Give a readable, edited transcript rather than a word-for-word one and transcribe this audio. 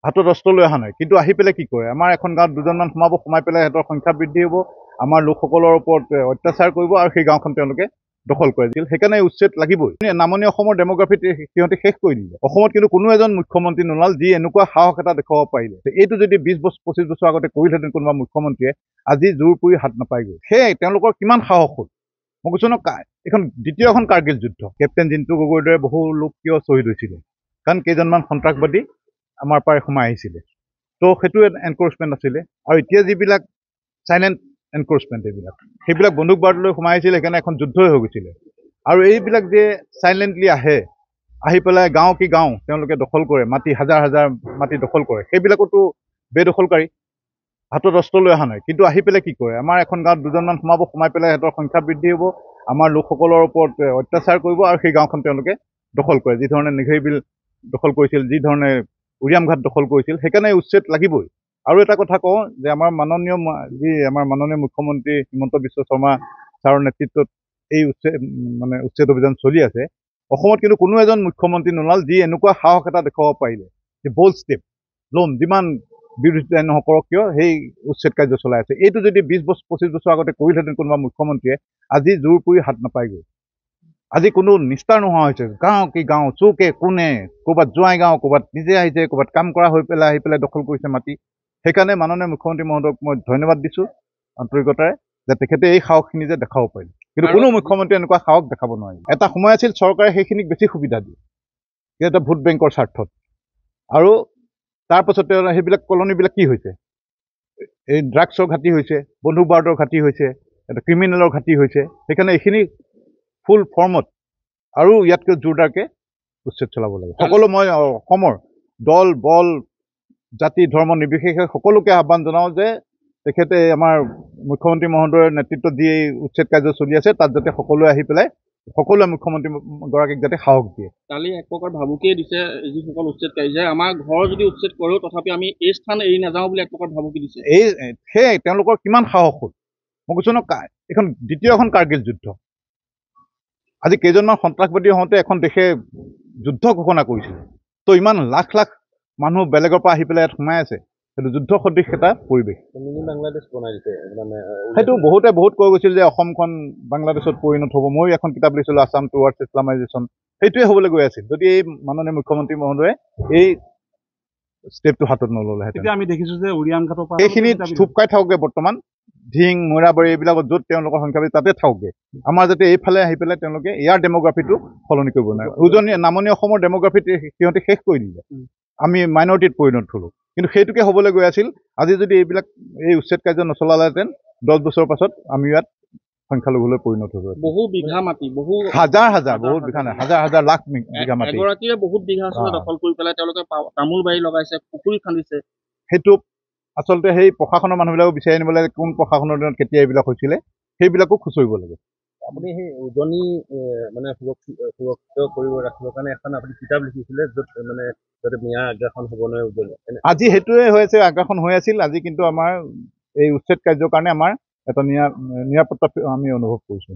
হাতত অস্ত্ৰ লৈ অহা নাই, কিন্তু আহি পেলাই কি কৰে, আমাৰ এখন গাঁৱত দুজনমান সোমাব, সোমাই পেলাই সিহঁতৰ সংখ্যা বৃদ্ধি হ'ব, আমাৰ লোকসকলৰ ওপৰত অত্যাচাৰ কৰিব আৰু সেই গাঁওখন তেওঁলোকে দখল কৰে। সেইকাৰণে উচ্ছেদ লাগিবই। নামনি অসমৰ ডেমোগ্ৰাফিত সিহঁতে শেষ কৰি দিলে। অসমত কিন্তু কোনো এজন মুখ্যমন্ত্ৰী নোলাল যি এনেকুৱা সাহস এটা দেখুৱাব পাৰিলে। এইটো যদি 20-25 বছৰ আগতে কৰিলেহেঁতেন কোনোবা মুখ্যমন্ত্ৰীয়ে, আজি জোৰ পুৰি হাত নাপায়গৈ। সেয়াই তেওঁলোকৰ কিমান সাহস হ'ল। মই কৈছোঁ ন, এখন দ্বিতীয়খন কাৰ্গিল যুদ্ধ। কেপ্টেইন জিন্তু গগৈৰ দৰে বহু লোক কিয় শ্বহীদ হৈছিলে, কাৰণ কেইজনমান সন্ত্ৰাসবাদী আমাৰ পৰা সোমাই আহিছিলে। তো সেইটো এনক্ৰ'চমেণ্ট আছিলে। আৰু এতিয়া যিবিলাক চাইলেণ্ট এনক্ৰ'চমেণ্ট, সেইবিলাক বন্দুক বাৰুদ লৈ সোমাই আহিছিলে, সেইকাৰণে এখন যুদ্ধই হৈ গৈছিলে। আৰু এইবিলাক যে চাইলেণ্টলি আহি পেলাই গাঁও কি গাঁও তেওঁলোকে দখল কৰে, মাটি হাজাৰ হাজাৰ মাটি দখল কৰে, সেইবিলাকতো বেদখলকাৰী, হাতত অস্ত্ৰ লৈ অহা নাই, কিন্তু আহি পেলাই কি কৰে, আমাৰ এখন গাঁৱত দুজনমান সোমাব, সোমাই পেলাই সিহঁতৰ সংখ্যা বৃদ্ধি হ'ব, আমাৰ লোকসকলৰ ওপৰত অত্যাচাৰ কৰিব আৰু সেই গাঁওখন তেওঁলোকে দখল কৰে, যি ধৰণে নেঘেৰি বিল দখল কৰিছিল, যি ধৰণে উৰিয়াম ঘাট দখল কৰিছিল। সেইকাৰণে উচ্ছেদ লাগিবই। আৰু এটা কথা কওঁ যে আমাৰ মাননীয় মুখ্যমন্ত্ৰী হিমন্ত বিশ্ব শৰ্মা ছাৰৰ নেতৃত্বত এই উচ্ছেদ অভিযান চলি আছে। অসমত কিন্তু কোনো এজন মুখ্যমন্ত্ৰী নোলাল যি এনেকুৱা সাহস এটা দেখুৱাব পাৰিলে যে বল্ড ষ্টেপ ল'ম, যিমান বিৰোধিতাই নকৰক কিয় সেই উচ্ছেদ কাৰ্য চলাই আছে। এইটো যদি 20-25 বছৰ আগতে কৰিলেহেঁতেন কোনোবা মুখ্যমন্ত্ৰীয়ে, আজি জোৰ পুৰি হাত নাপায়গৈ। আজি কোনো নিস্তাৰ নোহোৱা হৈছে। গাঁও কি গাঁও, চুকে কোণে, ক'ৰবাত জোৱাই গাঁও, ক'ৰবাত নিজে আহিছে, ক'ৰবাত কাম কৰা আহি পেলাই দখল কৰিছে মাটি। সেইকাৰণে মাননীয় মুখ্যমন্ত্ৰী মহোদয়ক মই ধন্যবাদ দিছোঁ আন্তৰিকতাৰে, যে তেখেতে এই সাহসখিনি যে দেখাব পাৰিলে। কিন্তু কোনো মুখ্যমন্ত্ৰীয়ে এনেকুৱা সাহস দেখাব নোৱাৰিলে। এটা সময় আছিল চৰকাৰে সেইখিনিক বেছি সুবিধা দিয়ে, এটা ভোট বেংকৰ স্বাৰ্থত। আৰু তাৰপাছতে সেইবিলাক কলনীবিলাক কি হৈছে, এই ড্ৰাগছৰ ঘাটি হৈছে, বন্দুক বাৰুদৰ ঘাটি হৈছে, এটা ক্ৰিমিনেলৰ ঘাটি হৈছে। সেইকাৰণে এইখিনি ফুল ফৰ্মত আৰু ইয়াতকৈ জোৰদাৰকৈ উচ্ছেদ চলাব লাগে। সকলো মই অসমৰ দল বল জাতি ধৰ্ম নিৰ্বিশেষে সকলোকে আহ্বান জনাওঁ যে তেখেতে আমাৰ মুখ্যমন্ত্ৰী মহোদয়ৰ নেতৃত্বত যি এই উচ্ছেদ কাৰ্য চলি আছে, তাত যাতে সকলোৱে আহি পেলাই সকলোৱে মুখ্যমন্ত্ৰীগৰাকীক যাতে সাহস দিয়ে। কালি এক প্ৰকাৰ ভাবুকিয়ে দিছে যিসকল উচ্ছেদকাৰী, যে আমাৰ ঘৰ যদি উচ্ছেদ কৰোঁ তথাপি আমি এই স্থান এৰি নাযাওঁ বুলি এক প্ৰকাৰ ভাবুকি দিছে। সেয়াই তেওঁলোকৰ কিমান সাহস হ'ল। মই কৈছোঁ ন, এখন দ্বিতীয়খন কাৰ্গিল যুদ্ধ। আজি কেইজনমান সন্ত্ৰাসবাদী হওঁতে এখন দেশে যুদ্ধ ঘোষণা কৰিছিলে। তো ইমান লাখ লাখ মানুহ বেলেগৰ পৰা আহি পেলাই ইয়াত সোমাই আছে, সেইটো যুদ্ধ সদৃশ এটা পৰিৱেশ। বাংলাদেশ বনাই দিছে সেইটো বহুতে বহুত কৈ গৈছিল যে অসমখন বাংলাদেশত পৰিণত হ'ব। ময়ো এখন কিতাপ লিখিছিলোঁ, আছাম টুৱাৰ্ডছ ইছলামাইজেশ্যন। সেইটোৱে হ'বলৈ গৈ আছিল যদি এই মাননীয় মুখ্যমন্ত্ৰী মহোদয়ে এই ষ্টেপটো হাতত নল'লেহেঁতেন। আমি দেখিছোঁ যে উৰিয়াম ঘাটৰ পৰা সেইখিনিত থুপ খাই থাকোগৈ বৰ্তমান, ধিং মৈৰাবাৰী এইবিলাকত য'ত তেওঁলোকৰ সংখ্যা বেছি তাতে থাকোগৈ। আমাৰ যাতে এইফালে আহি পেলাই তেওঁলোকে ইয়াৰ ডেমোগ্ৰাফিটো সলনি কৰিব নোৱাৰে। নামনি অসমৰ ডেমোগ্ৰাফিত সিহঁতে শেষ কৰি দিলে, আমি মাইনৰিটিত পৰিণত হ'লোঁ। কিন্তু সেইটোকে হ'বলৈ গৈ আছিল। আজি যদি এই উচ্ছেদ কাৰ্য নচলালেহেঁতেন, 10 বছৰৰ পাছত আমি ইয়াত সংখ্যালঘুলৈ পৰিণত হ'ব। বহু বিঘা মাটি, হাজাৰ হাজাৰ, বহুত বিঘা নাই, হাজাৰ হাজাৰ লাখ বিঘা মাটি এগৰাকীয়ে বহুত বিঘা দখল কৰি পেলাই তেওঁলোকে তামোল বাৰী লগাইছে, পুখুৰী খান্দিছে। সেইটো আচলতে সেই প্ৰশাসনৰ মানুহবিলাকো বিচাৰি আনিব লাগে, কোন প্ৰশাসনৰ দিনত কেতিয়া এইবিলাক হৈছিলে সেইবিলাকো খুচৰিব লাগে। আপুনি সেই উজনি সুৰক্ষিত কৰিব ৰাখিবৰ কাৰণে এখন আপুনি কিতাপ লিখিছিলে, য'ত যাতে মিঞা আগ্ৰাসন হ'ব নোৱাৰে উজনি। আজি সেইটোৱে হৈ আছে, আগ্ৰাসন হৈ আছিল। আজি কিন্তু আমাৰ এই উচ্ছেদ কাৰ্যৰ কাৰণে আমাৰ এটা নিৰাপত্তা আমি অনুভৱ কৰিছোঁ।